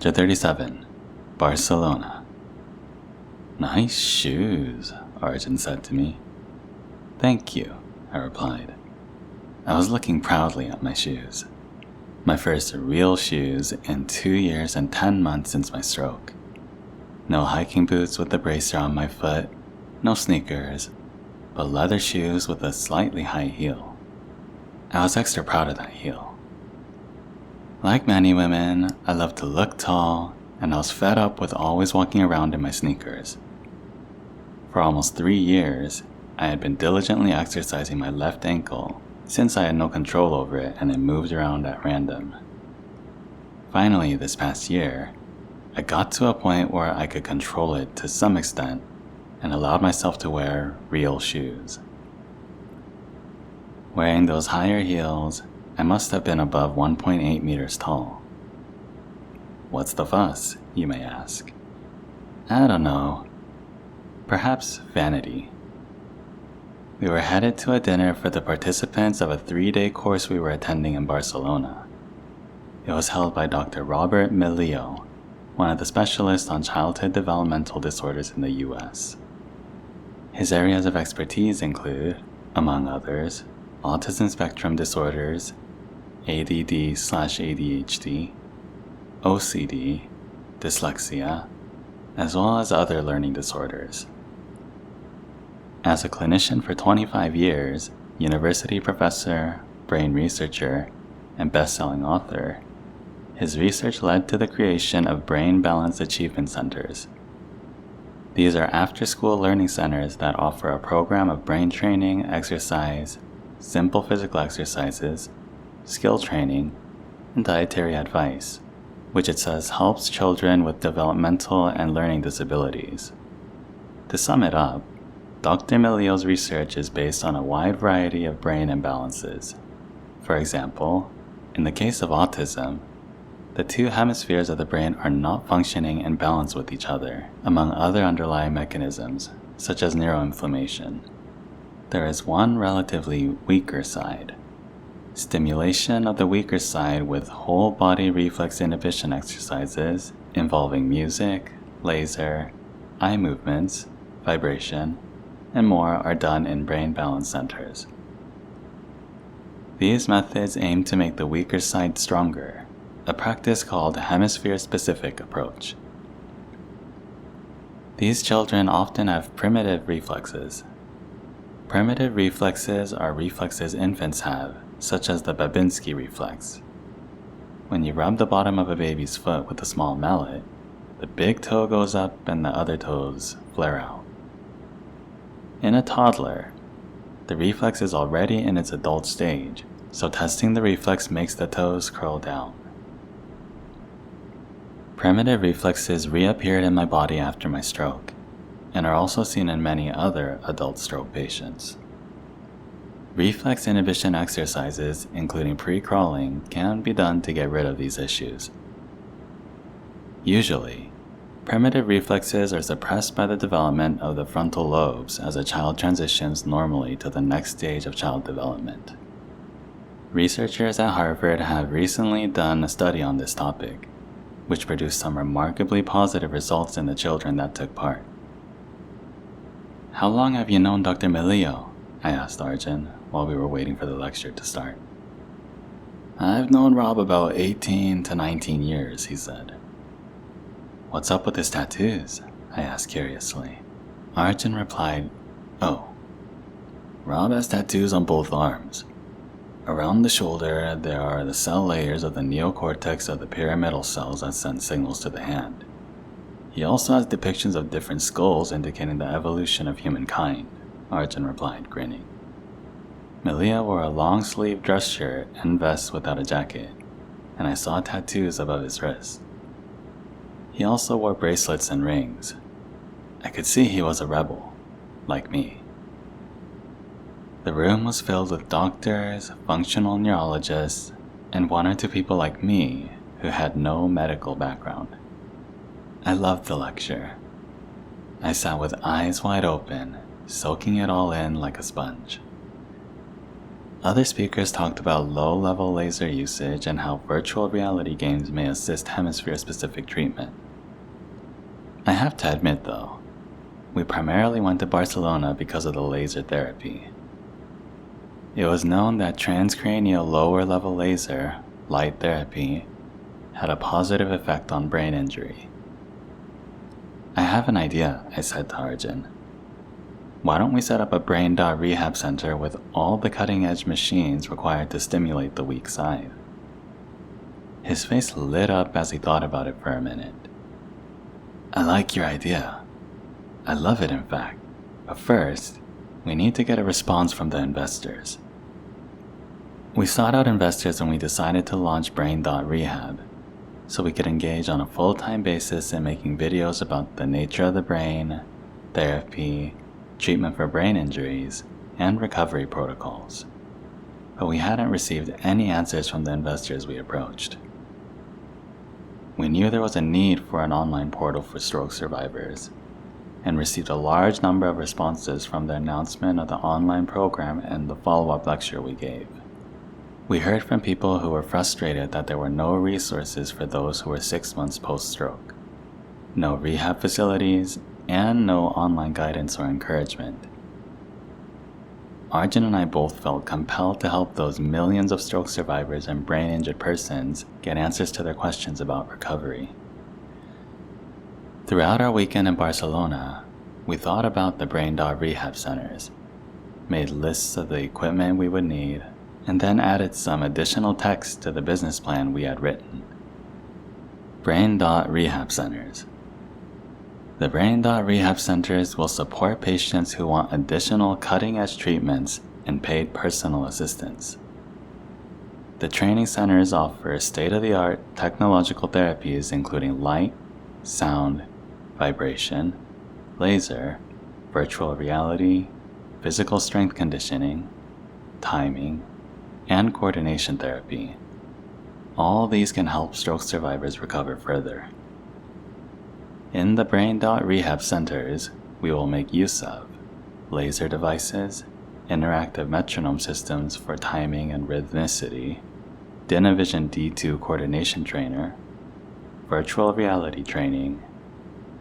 Chapter 37, Barcelona. "Nice shoes," Arjun said to me. "Thank you," I replied. I was looking proudly at my shoes. My first real shoes in 2 years and 10 months since my stroke. No hiking boots with the bracer on my foot, no sneakers, but leather shoes with a slightly high heel. I was extra proud of that heel. Like many women, I love to look tall, and I was fed up with always walking around in my sneakers. For almost 3 years, I had been diligently exercising my left ankle since I had no control over it and it moved around at random. Finally, this past year, I got to a point where I could control it to some extent and allowed myself to wear real shoes. Wearing those higher heels, I must have been above 1.8 meters tall. What's the fuss, you may ask? I don't know. Perhaps vanity. We were headed to a dinner for the participants of a 3-day course we were attending in Barcelona. It was held by Dr. Robert Milio, one of the specialists on childhood developmental disorders in the US. His areas of expertise include, among others, autism spectrum disorders, ADD/ADHD, OCD, dyslexia, as well as other learning disorders. As a clinician for 25 years, university professor, brain researcher, and best-selling author, his research led to the creation of Brain Balance Achievement Centers. These are after-school learning centers that offer a program of brain training, exercise, simple physical exercises, skill training, and dietary advice, which it says helps children with developmental and learning disabilities. To sum it up, Dr. Milio's research is based on a wide variety of brain imbalances. For example, in the case of autism, the 2 hemispheres of the brain are not functioning in balance with each other, among other underlying mechanisms, such as neuroinflammation. There is one relatively weaker side. Stimulation of the weaker side with whole body reflex inhibition exercises involving music, laser, eye movements, vibration, and more are done in brain balance centers. These methods aim to make the weaker side stronger, a practice called hemisphere-specific approach. These children often have primitive reflexes. Primitive reflexes are reflexes infants have, such as the Babinski reflex. When you rub the bottom of a baby's foot with a small mallet, the big toe goes up and the other toes flare out. In a toddler, the reflex is already in its adult stage, so testing the reflex makes the toes curl down. Primitive reflexes reappeared in my body after my stroke, and are also seen in many other adult stroke patients. Reflex inhibition exercises, including pre-crawling, can be done to get rid of these issues. Usually, primitive reflexes are suppressed by the development of the frontal lobes as a child transitions normally to the next stage of child development. Researchers at Harvard have recently done a study on this topic, which produced some remarkably positive results in the children that took part. "How long have you known Dr. Milio?" I asked Arjun while we were waiting for the lecture to start. "I've known Rob about 18 to 19 years, he said. "What's up with his tattoos?" I asked curiously. Arjun replied, "Oh, Rob has tattoos on both arms. Around the shoulder, there are the cell layers of the neocortex of the pyramidal cells that send signals to the hand. He also has depictions of different skulls indicating the evolution of humankind," Arjun replied, grinning. Milio wore a long-sleeved dress shirt and vest without a jacket, and I saw tattoos above his wrists. He also wore bracelets and rings. I could see he was a rebel, like me. The room was filled with doctors, functional neurologists, and 1 or 2 people like me who had no medical background. I loved the lecture. I sat with eyes wide open, soaking it all in like a sponge. Other speakers talked about low-level laser usage and how virtual reality games may assist hemisphere-specific treatment. I have to admit though, we primarily went to Barcelona because of the laser therapy. It was known that transcranial lower-level laser, light therapy, had a positive effect on brain injury. I have an idea, I said to Arjun. Why don't we set up a brain rehab center with all the cutting-edge machines required to stimulate the weak side? His face lit up as he thought about it for a minute. I like your idea. I love it, in fact. But first, we need to get a response from the investors. We sought out investors when we decided to launch Brain Rehab, so we could engage on a full-time basis in making videos about the nature of the brain, therapy, treatment for brain injuries, and recovery protocols. But we hadn't received any answers from the investors we approached. We knew there was a need for an online portal for stroke survivors, and received a large number of responses from the announcement of the online program and the follow-up lecture we gave. We heard from people who were frustrated that there were no resources for those who were 6 months post-stroke, no rehab facilities, and no online guidance or encouragement. Arjun and I both felt compelled to help those millions of stroke survivors and brain-injured persons get answers to their questions about recovery. Throughout our weekend in Barcelona, we thought about the Brain Rehab centers, made lists of the equipment we would need, and then added some additional text to the business plan we had written. Brain Rehab centers. The Brain Rehab centers will support patients who want additional cutting-edge treatments and paid personal assistance. The training centers offer state-of-the-art technological therapies including light, sound, vibration, laser, virtual reality, physical strength conditioning, timing, and coordination therapy. All these can help stroke survivors recover further. In the Brain Rehab centers, we will make use of laser devices, interactive metronome systems for timing and rhythmicity, Dynavision D2 coordination trainer, virtual reality training,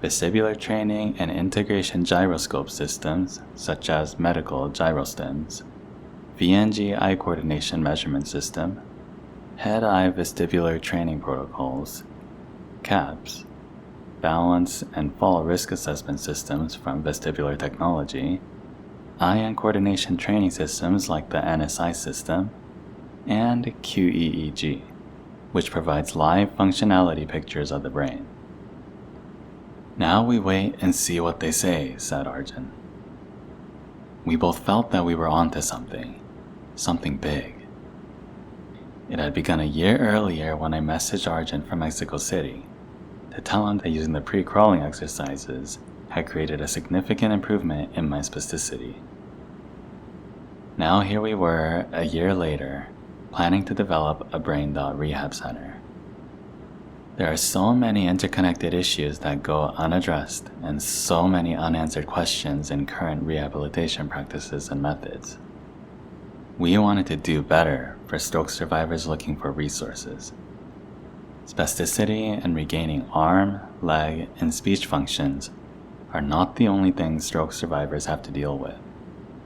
vestibular training and integration gyroscope systems such as medical gyrostims, VNG eye coordination measurement system, head-eye vestibular training protocols, CAPS, balance and fall risk assessment systems from vestibular technology, eye and coordination training systems like the NSI system, and QEEG, which provides live functionality pictures of the brain. Now we wait and see what they say, said Arjun. We both felt that we were onto something big. It had begun a year earlier when I messaged Arjun from Mexico City to tell him that using the pre-crawling exercises had created a significant improvement in my spasticity. Now here we were, a year later, planning to develop a Brain Rehab center. There are so many interconnected issues that go unaddressed and so many unanswered questions in current rehabilitation practices and methods. We wanted to do better for stroke survivors looking for resources. Spasticity and regaining arm, leg, and speech functions are not the only things stroke survivors have to deal with.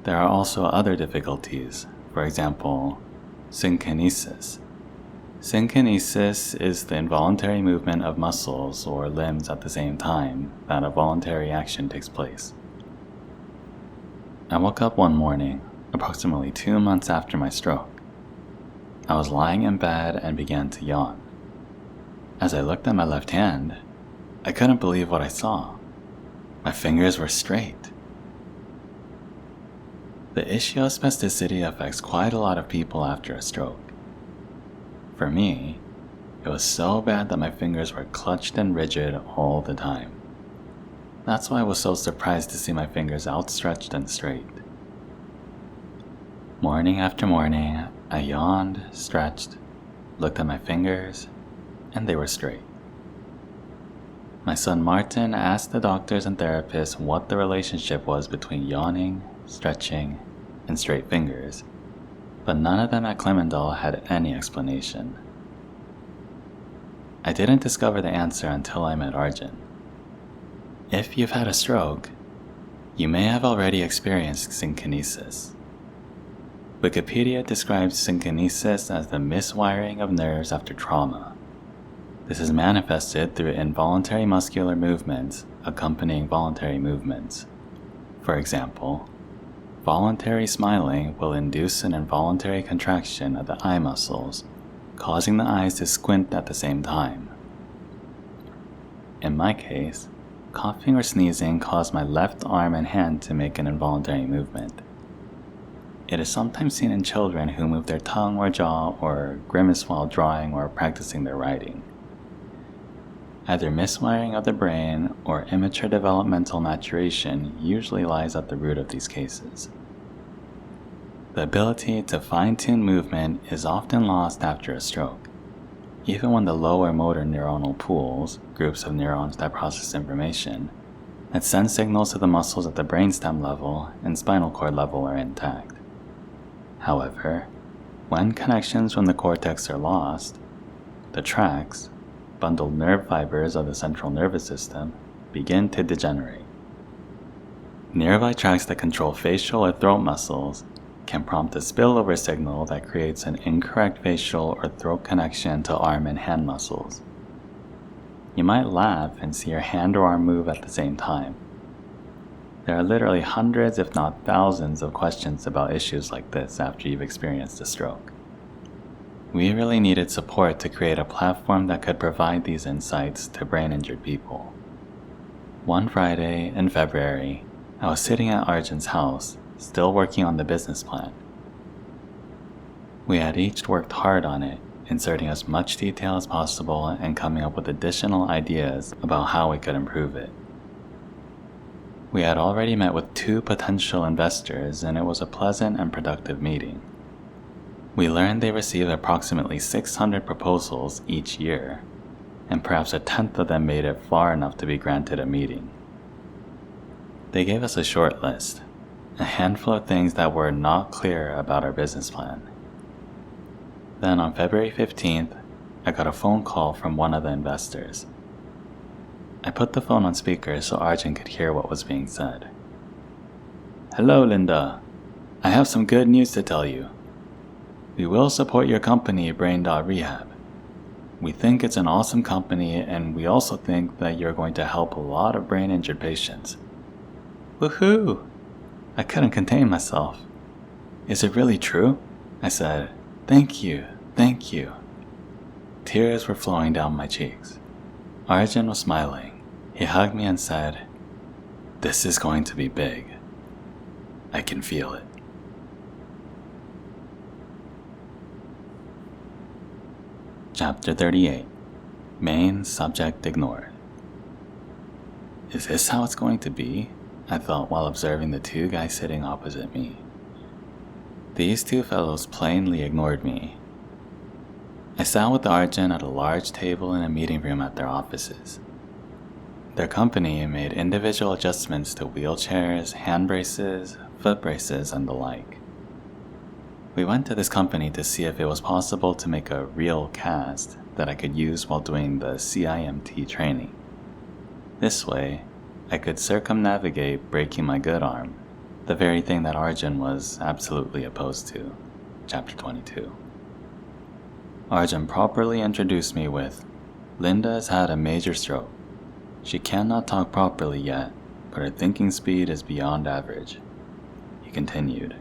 There are also other difficulties, for example, synkinesis. Synkinesis is the involuntary movement of muscles or limbs at the same time that a voluntary action takes place. I woke up one morning, approximately 2 months after my stroke. I was lying in bed and began to yawn. As I looked at my left hand, I couldn't believe what I saw. My fingers were straight. The issue of spasticity affects quite a lot of people after a stroke. For me, it was so bad that my fingers were clutched and rigid all the time. That's why I was so surprised to see my fingers outstretched and straight. Morning after morning, I yawned, stretched, looked at my fingers, and they were straight. My son Martin asked the doctors and therapists what the relationship was between yawning, stretching, and straight fingers, but none of them at Clemendal had any explanation. I didn't discover the answer until I met Arjun. If you've had a stroke, you may have already experienced synkinesis. Wikipedia describes synkinesis as the miswiring of nerves after trauma. This is manifested through involuntary muscular movements accompanying voluntary movements. For example, voluntary smiling will induce an involuntary contraction of the eye muscles, causing the eyes to squint at the same time. In my case, coughing or sneezing caused my left arm and hand to make an involuntary movement. It is sometimes seen in children who move their tongue or jaw or grimace while drawing or practicing their writing. Either miswiring of the brain or immature developmental maturation usually lies at the root of these cases. The ability to fine-tune movement is often lost after a stroke, even when the lower motor neuronal pools, groups of neurons that process information, that send signals to the muscles at the brainstem level and spinal cord level are intact. However, when connections from the cortex are lost, the tracts, bundled nerve fibers of the central nervous system, begin to degenerate. Nearby tracts that control facial or throat muscles can prompt a spillover signal that creates an incorrect facial or throat connection to arm and hand muscles. You might laugh and see your hand or arm move at the same time. There are literally hundreds, if not thousands, of questions about issues like this after you've experienced a stroke. We really needed support to create a platform that could provide these insights to brain-injured people. One Friday in February, I was sitting at Arjun's house, still working on the business plan. We had each worked hard on it, inserting as much detail as possible and coming up with additional ideas about how we could improve it. We had already met with 2 potential investors, and it was a pleasant and productive meeting. We learned they receive approximately 600 proposals each year, and perhaps a tenth of them made it far enough to be granted a meeting. They gave us a short list, a handful of things that were not clear about our business plan. Then on February 15th, I got a phone call from one of the investors. I put the phone on speaker so Arjun could hear what was being said. "Hello, Linda. I have some good news to tell you. We will support your company, Rehab. We think it's an awesome company, and we also think that you're going to help a lot of brain-injured patients." Woohoo! I couldn't contain myself. "Is it really true?" I said. Thank you. Tears were flowing down my cheeks. Arjun was smiling. He hugged me and said, "This is going to be big. I can feel it." Chapter 38. Main subject ignored. Is this how it's going to be? I thought while observing the 2 guys sitting opposite me. These 2 fellows plainly ignored me. I sat with Arjun at a large table in a meeting room at their offices. Their company made individual adjustments to wheelchairs, hand braces, foot braces, and the like. We went to this company to see if it was possible to make a real cast that I could use while doing the CINT training. This way, I could circumnavigate breaking my good arm, the very thing that Arjun was absolutely opposed to. Chapter 22. Arjun properly introduced me with, "Linda has had a major stroke. She cannot talk properly yet, but her thinking speed is beyond average." He continued,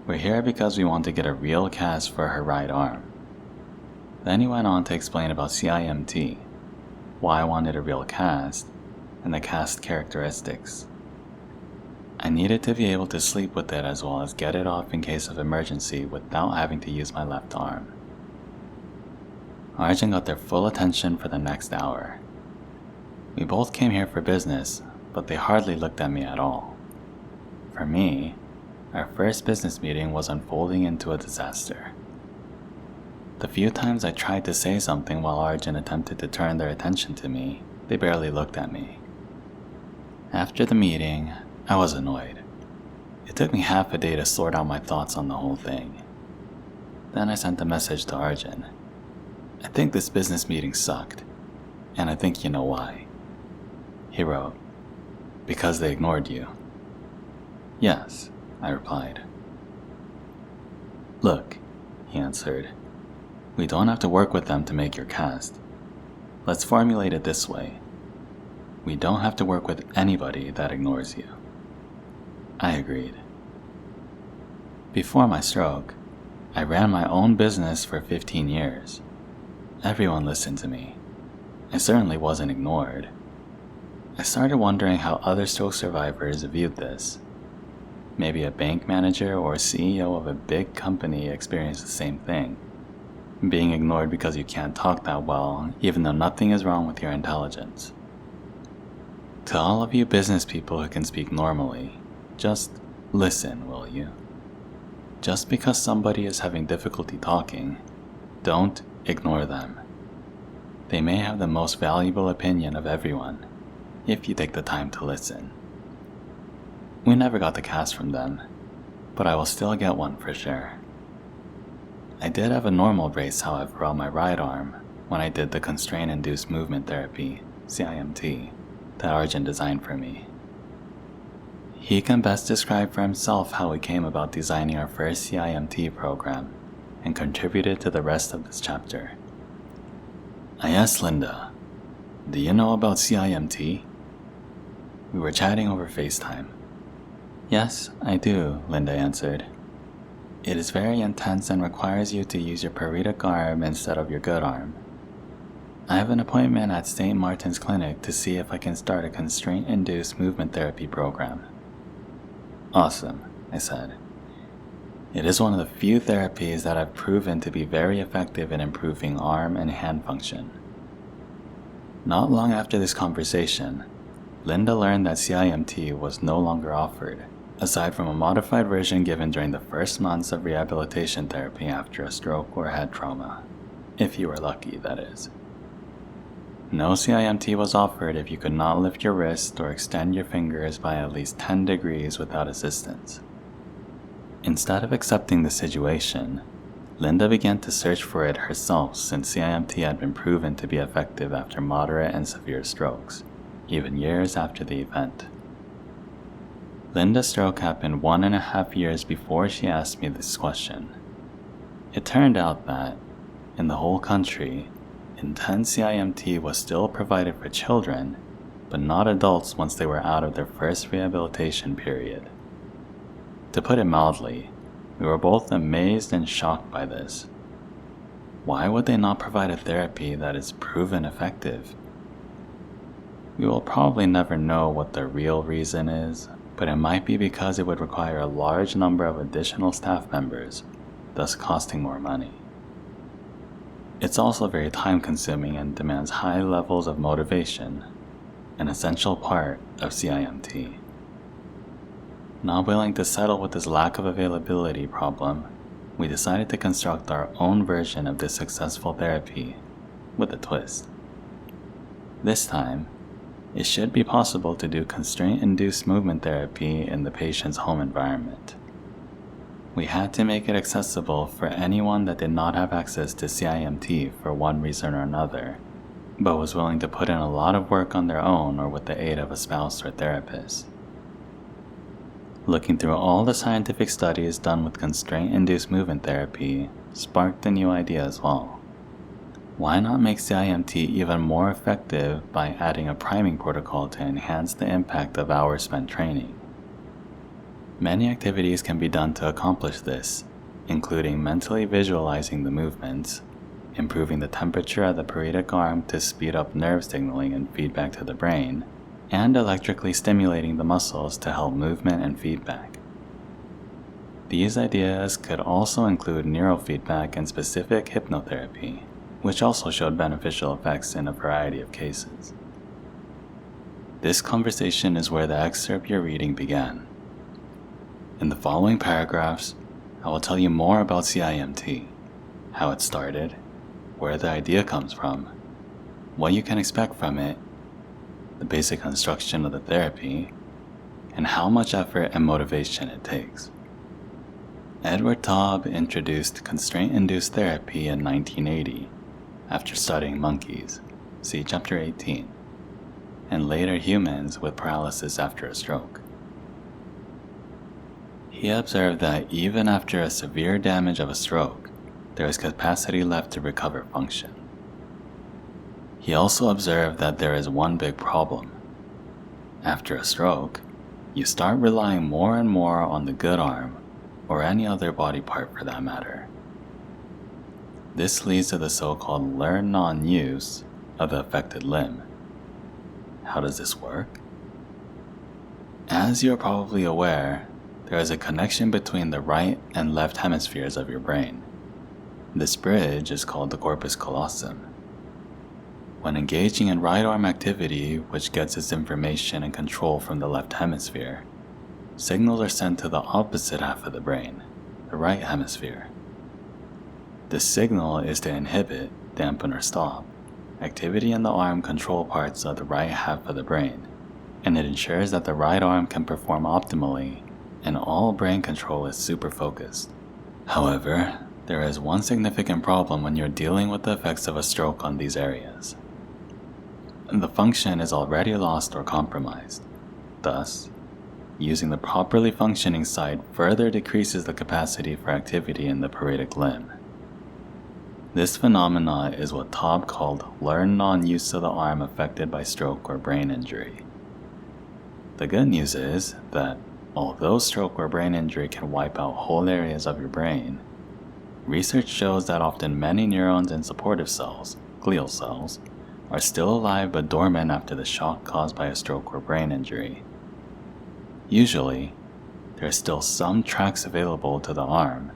"We're here because we want to get a real cast for her right arm." Then he went on to explain about CIMT, why I wanted a real cast, and the cast characteristics. I needed to be able to sleep with it as well as get it off in case of emergency without having to use my left arm. Arjun got their full attention for the next hour. We both came here for business, but they hardly looked at me at all. For me, our first business meeting was unfolding into a disaster. The few times I tried to say something while Arjun attempted to turn their attention to me, they barely looked at me. After the meeting, I was annoyed. It took me half a day to sort out my thoughts on the whole thing. Then I sent a message to Arjun. I think this business meeting sucked, and I think you know why. He wrote, because they ignored you. Yes, I replied. Look, he answered, we don't have to work with them to make your cast. Let's formulate it this way. We don't have to work with anybody that ignores you. I agreed. Before my stroke, I ran my own business for 15 years. Everyone listened to me. I certainly wasn't ignored. I started wondering how other stroke survivors viewed this. Maybe a bank manager or CEO of a big company experienced the same thing. Being ignored because you can't talk that well, even though nothing is wrong with your intelligence. To all of you business people who can speak normally, just listen, will you? Just because somebody is having difficulty talking, don't ignore them. They may have the most valuable opinion of everyone, if you take the time to listen. We never got the cast from them, but I will still get one for sure. I did have a normal brace, however, on my right arm when I did the Constraint-induced movement therapy, CINT, that Arjun designed for me. He can best describe for himself how we came about designing our first CINT program and contributed to the rest of this chapter. I asked Linda, do you know about CINT? We were chatting over FaceTime. Yes, I do, Linda answered. It is very intense and requires you to use your paretic arm instead of your good arm. I have an appointment at St. Martin's Clinic to see if I can start a constraint-induced movement therapy program. Awesome, I said. It is one of the few therapies that have proven to be very effective in improving arm and hand function. Not long after this conversation, Linda learned that CINT was no longer offered, aside from a modified version given during the first months of rehabilitation therapy after a stroke or head trauma, if you were lucky, that is. No CINT was offered if you could not lift your wrist or extend your fingers by at least 10 degrees without assistance. Instead of accepting the situation, Linda began to search for it herself since CINT had been proven to be effective after moderate and severe strokes, even years after the event. Linda's stroke happened 1.5 years before she asked me this question. It turned out that, in the whole country, intense CINT was still provided for children, but not adults once they were out of their first rehabilitation period. To put it mildly, we were both amazed and shocked by this. Why would they not provide a therapy that is proven effective? We will probably never know what the real reason is, but it might be because it would require a large number of additional staff members, thus costing more money. It's also very time-consuming and demands high levels of motivation, an essential part of CINT. Not willing to settle with this lack of availability problem, we decided to construct our own version of this successful therapy, with a twist. This time, it should be possible to do constraint-induced movement therapy in the patient's home environment. We had to make it accessible for anyone that did not have access to CINT for one reason or another, but was willing to put in a lot of work on their own or with the aid of a spouse or therapist. Looking through all the scientific studies done with constraint-induced movement therapy sparked a new idea as well. Why not make CINT even more effective by adding a priming protocol to enhance the impact of hours spent training? Many activities can be done to accomplish this, including mentally visualizing the movements, improving the temperature at the paretic arm to speed up nerve signaling and feedback to the brain, and electrically stimulating the muscles to help movement and feedback. These ideas could also include neurofeedback and specific hypnotherapy, which also showed beneficial effects in a variety of cases. This conversation is where the excerpt you're reading began. In the following paragraphs, I will tell you more about CINT, how it started, where the idea comes from, what you can expect from it, the basic construction of the therapy, and how much effort and motivation it takes. Edward Taub introduced constraint-induced therapy in 1980 after studying monkeys, see Chapter 18, and later humans with paralysis after a stroke. He observed that even after a severe damage of a stroke, there is capacity left to recover function. He also observed that there is one big problem. After a stroke, you start relying more and more on the good arm, or any other body part for that matter. This leads to the so-called learned non-use of the affected limb. How does this work? As you are probably aware, there is a connection between the right and left hemispheres of your brain. This bridge is called the corpus callosum. When engaging in right arm activity, which gets its information and control from the left hemisphere, signals are sent to the opposite half of the brain, the right hemisphere. This signal is to inhibit, dampen, or stop activity in the arm control parts of the right half of the brain, and it ensures that the right arm can perform optimally and all brain control is super focused. However, there is one significant problem when you're dealing with the effects of a stroke on these areas. The function is already lost or compromised. Thus, using the properly functioning side further decreases the capacity for activity in the paretic limb. This phenomena is what Taub called learned non-use of the arm affected by stroke or brain injury. The good news is that although stroke or brain injury can wipe out whole areas of your brain, research shows that often many neurons and supportive cells, glial cells, are still alive but dormant after the shock caused by a stroke or brain injury. Usually, there are still some tracks available to the arm,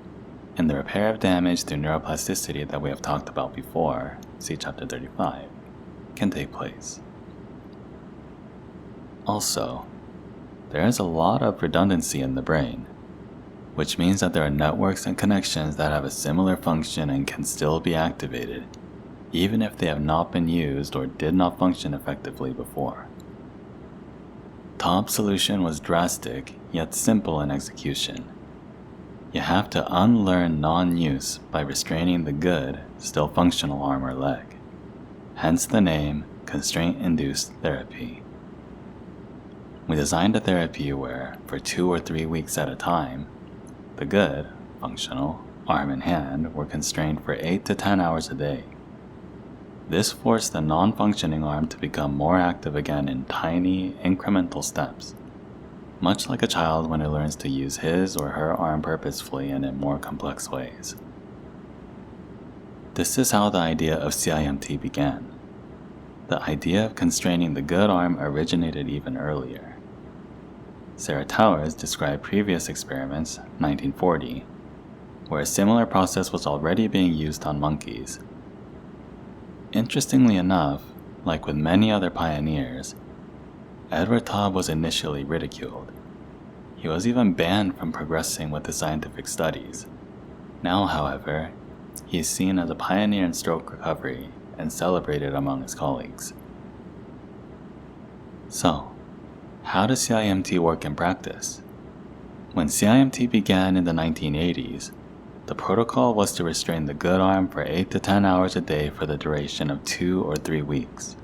and the repair of damage through neuroplasticity that we have talked about before, see Chapter 35, can take place. Also, there is a lot of redundancy in the brain, which means that there are networks and connections that have a similar function and can still be activated, even if they have not been used or did not function effectively before. Taub's solution was drastic, yet simple in execution. You have to unlearn non-use by restraining the good, still functional arm or leg. Hence the name Constraint-induced therapy. We designed a therapy where, for 2 or 3 weeks at a time, the good, functional, arm and hand were constrained for 8 to 10 hours a day. This forced the non-functioning arm to become more active again in tiny, incremental steps, much like a child when it learns to use his or her arm purposefully and in more complex ways. This is how the idea of CINT began. The idea of constraining the good arm originated even earlier. Sarah Towers described previous experiments, 1940, where a similar process was already being used on monkeys. Interestingly enough, like with many other pioneers, Edward Taub was initially ridiculed. He was even banned from progressing with his scientific studies. Now, however, he is seen as a pioneer in stroke recovery and celebrated among his colleagues. So, how does CIMT work in practice? When CIMT began in the 1980s, the protocol was to restrain the good arm for 8 to 10 hours a day for the duration of 2 or 3 weeks.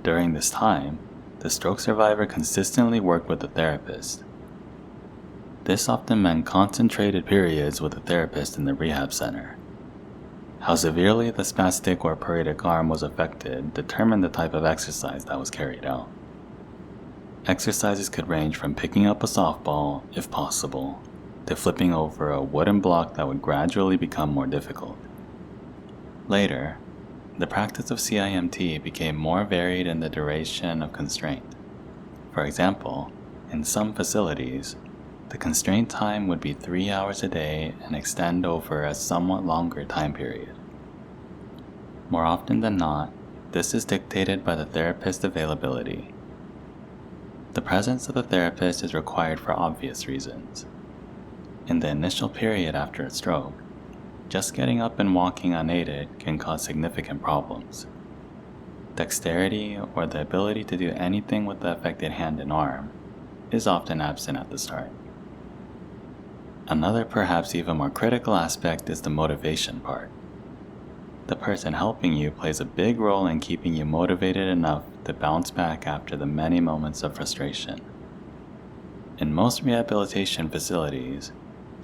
During this time, the stroke survivor consistently worked with the therapist. This often meant concentrated periods with a therapist in the rehab center. How severely the spastic or paretic arm was affected determined the type of exercise that was carried out. Exercises could range from picking up a softball, if possible, to flipping over a wooden block that would gradually become more difficult. Later, the practice of CIMT became more varied in the duration of constraint. For example, in some facilities, the constraint time would be 3 hours a day and extend over a somewhat longer time period. More often than not, this is dictated by the therapist's availability. The presence of the therapist is required for obvious reasons. In the initial period after a stroke, just getting up and walking unaided can cause significant problems. Dexterity, or the ability to do anything with the affected hand and arm, is often absent at the start. Another perhaps even more critical aspect is the motivation part. The person helping you plays a big role in keeping you motivated enough to bounce back after the many moments of frustration. In most rehabilitation facilities,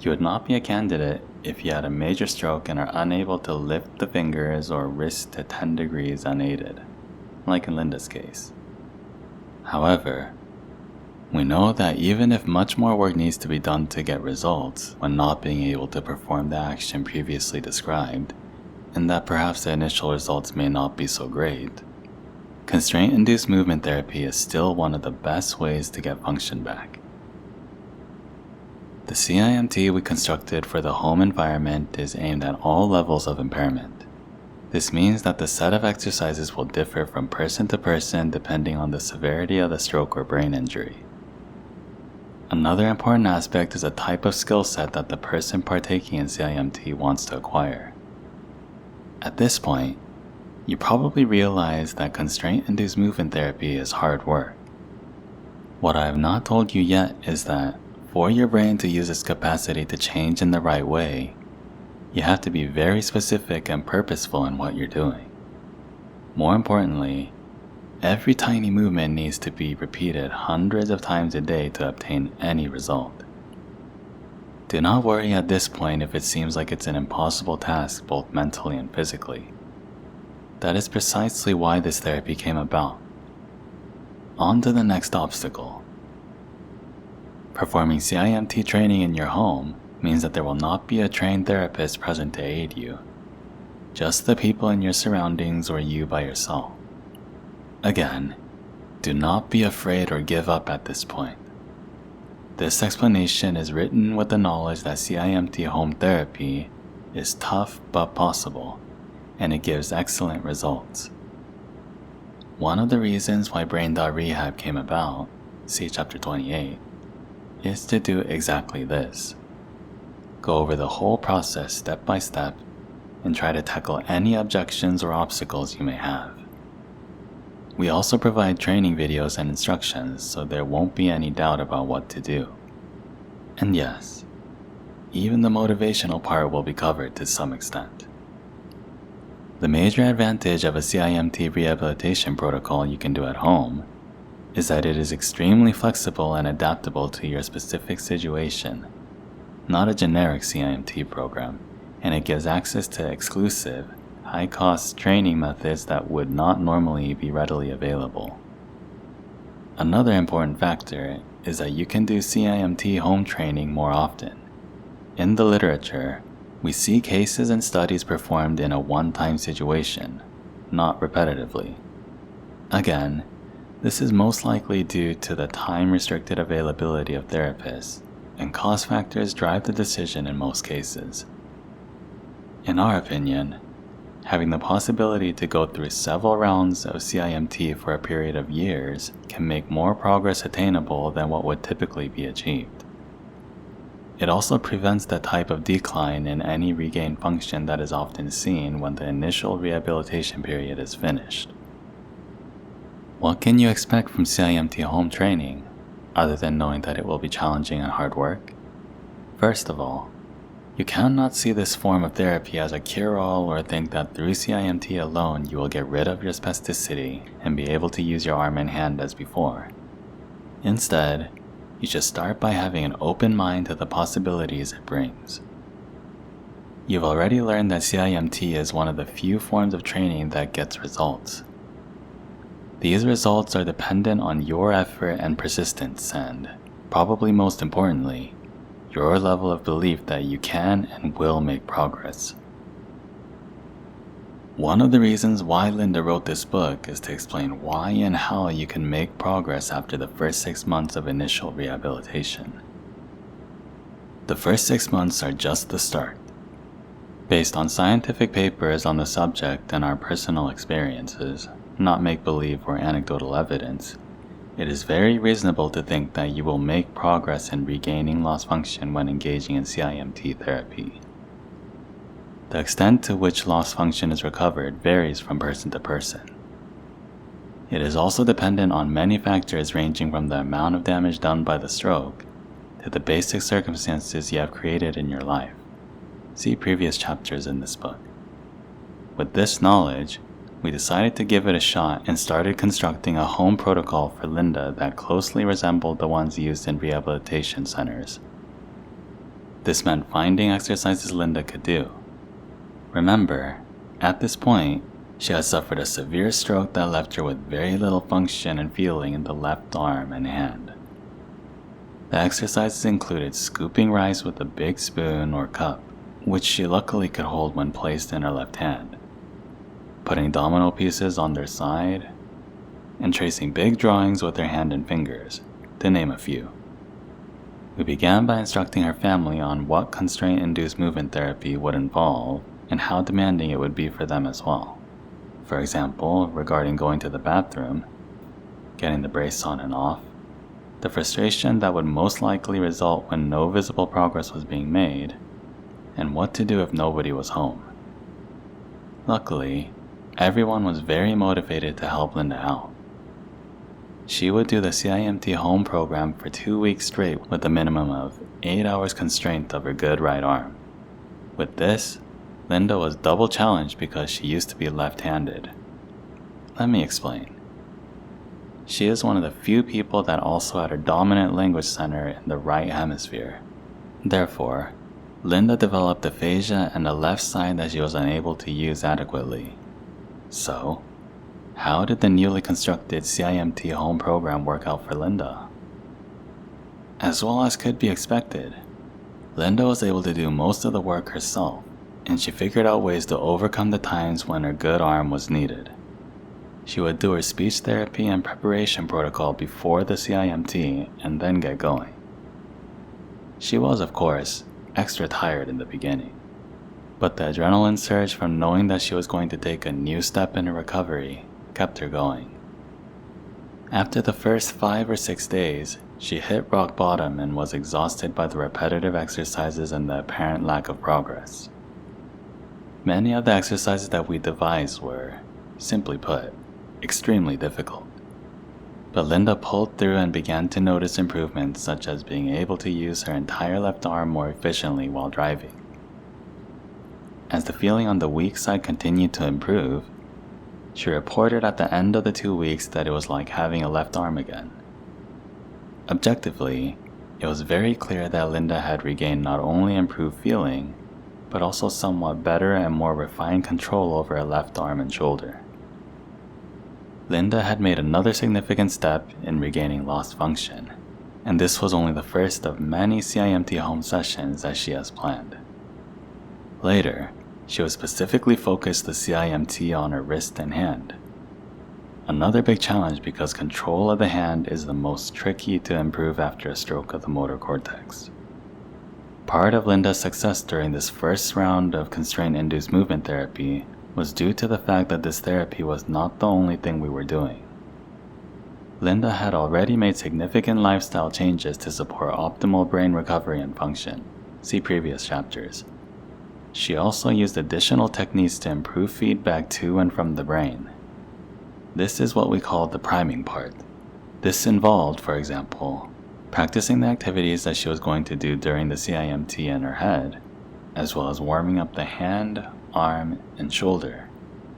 you would not be a candidate if you had a major stroke and are unable to lift the fingers or wrist to 10 degrees unaided, like in Linda's case. However, we know that even if much more work needs to be done to get results when not being able to perform the action previously described, and that perhaps the initial results may not be so great, constraint-induced movement therapy is still one of the best ways to get function back. The CINT we constructed for the home environment is aimed at all levels of impairment. This means that the set of exercises will differ from person to person depending on the severity of the stroke or brain injury. Another important aspect is the type of skill set that the person partaking in CIMT wants to acquire. At this point, you probably realize that constraint-induced movement therapy is hard work. What I have not told you yet is that for your brain to use its capacity to change in the right way, you have to be very specific and purposeful in what you're doing. More importantly, every tiny movement needs to be repeated hundreds of times a day to obtain any result. Do not worry at this point if it seems like it's an impossible task both mentally and physically. That is precisely why this therapy came about. On to the next obstacle. Performing CIMT training in your home means that there will not be a trained therapist present to aid you, just the people in your surroundings or you by yourself. Again, do not be afraid or give up at this point. This explanation is written with the knowledge that CIMT home therapy is tough but possible, and it gives excellent results. One of the reasons why Brain.Rehab came about, see chapter 28, is to do exactly this. Go over the whole process step by step and try to tackle any objections or obstacles you may have. We also provide training videos and instructions so there won't be any doubt about what to do. And yes, even the motivational part will be covered to some extent. The major advantage of a CIMT rehabilitation protocol you can do at home is that it is extremely flexible and adaptable to your specific situation, not a generic CIMT program, and it gives access to exclusive, high-cost training methods that would not normally be readily available. Another important factor is that you can do CIMT home training more often. In the literature, we see cases and studies performed in a one-time situation, not repetitively. Again, this is most likely due to the time-restricted availability of therapists, and cost factors drive the decision in most cases. In our opinion, having the possibility to go through several rounds of CIMT for a period of years can make more progress attainable than what would typically be achieved. It also prevents the type of decline in any regained function that is often seen when the initial rehabilitation period is finished. What can you expect from CIMT home training, other than knowing that it will be challenging and hard work? First of all, you cannot see this form of therapy as a cure-all or think that through CIMT alone you will get rid of your spasticity and be able to use your arm and hand as before. Instead, you should start by having an open mind to the possibilities it brings. You've already learned that CIMT is one of the few forms of training that gets results. These results are dependent on your effort and persistence and, probably most importantly, your level of belief that you can and will make progress. One of the reasons why Linda wrote this book is to explain why and how you can make progress after the first 6 months of initial rehabilitation. The first 6 months are just the start. Based on scientific papers on the subject and our personal experiences, not make-believe or anecdotal evidence, it is very reasonable to think that you will make progress in regaining lost function when engaging in CIMT therapy. The extent to which lost function is recovered varies from person to person. It is also dependent on many factors ranging from the amount of damage done by the stroke, to the basic circumstances you have created in your life. See previous chapters in this book. With this knowledge, we decided to give it a shot and started constructing a home protocol for Linda that closely resembled the ones used in rehabilitation centers. This meant finding exercises Linda could do. Remember, at this point, she had suffered a severe stroke that left her with very little function and feeling in the left arm and hand. The exercises included scooping rice with a big spoon or cup, which she luckily could hold when placed in her left hand, putting domino pieces on their side, and tracing big drawings with her hand and fingers, to name a few. We began by instructing her family on what constraint-induced movement therapy would involve and how demanding it would be for them as well. For example, regarding going to the bathroom, getting the brace on and off, the frustration that would most likely result when no visible progress was being made, and what to do if nobody was home. Luckily, everyone was very motivated to help Linda out. She would do the CINT home program for 2 weeks straight with a minimum of 8 hours constraint of her good right arm. With this, Linda was double challenged because she used to be left-handed. Let me explain. She is one of the few people that also had her dominant language center in the right hemisphere. Therefore, Linda developed aphasia in the left side that she was unable to use adequately. So, how did the newly constructed CINT home program work out for Linda? As well as could be expected, Linda was able to do most of the work herself, and she figured out ways to overcome the times when her good arm was needed. She would do her speech therapy and preparation protocol before the CINT and then get going. She was, of course, extra tired in the beginning, but the adrenaline surge from knowing that she was going to take a new step in her recovery kept her going. After the first 5 or 6 days, she hit rock bottom and was exhausted by the repetitive exercises and the apparent lack of progress. Many of the exercises that we devised were, simply put, extremely difficult. But Linda pulled through and began to notice improvements such as being able to use her entire left arm more efficiently while driving. As the feeling on the weak side continued to improve, she reported at the end of the 2 weeks that it was like having a left arm again. Objectively, it was very clear that Linda had regained not only improved feeling, but also somewhat better and more refined control over her left arm and shoulder. Linda had made another significant step in regaining lost function, and this was only the first of many CINT home sessions that she has planned. Later, she would specifically focus the CINT on her wrist and hand. Another big challenge because control of the hand is the most tricky to improve after a stroke of the motor cortex. Part of Linda's success during this first round of constraint-induced movement therapy was due to the fact that this therapy was not the only thing we were doing. Linda had already made significant lifestyle changes to support optimal brain recovery and function. See previous chapters. She also used additional techniques to improve feedback to and from the brain. This is what we call the priming part. This involved, for example, practicing the activities that she was going to do during the CINT in her head, as well as warming up the hand, arm, and shoulder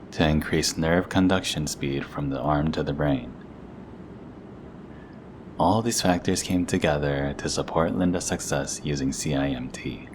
to increase nerve conduction speed from the arm to the brain. All these factors came together to support Linda's success using CINT.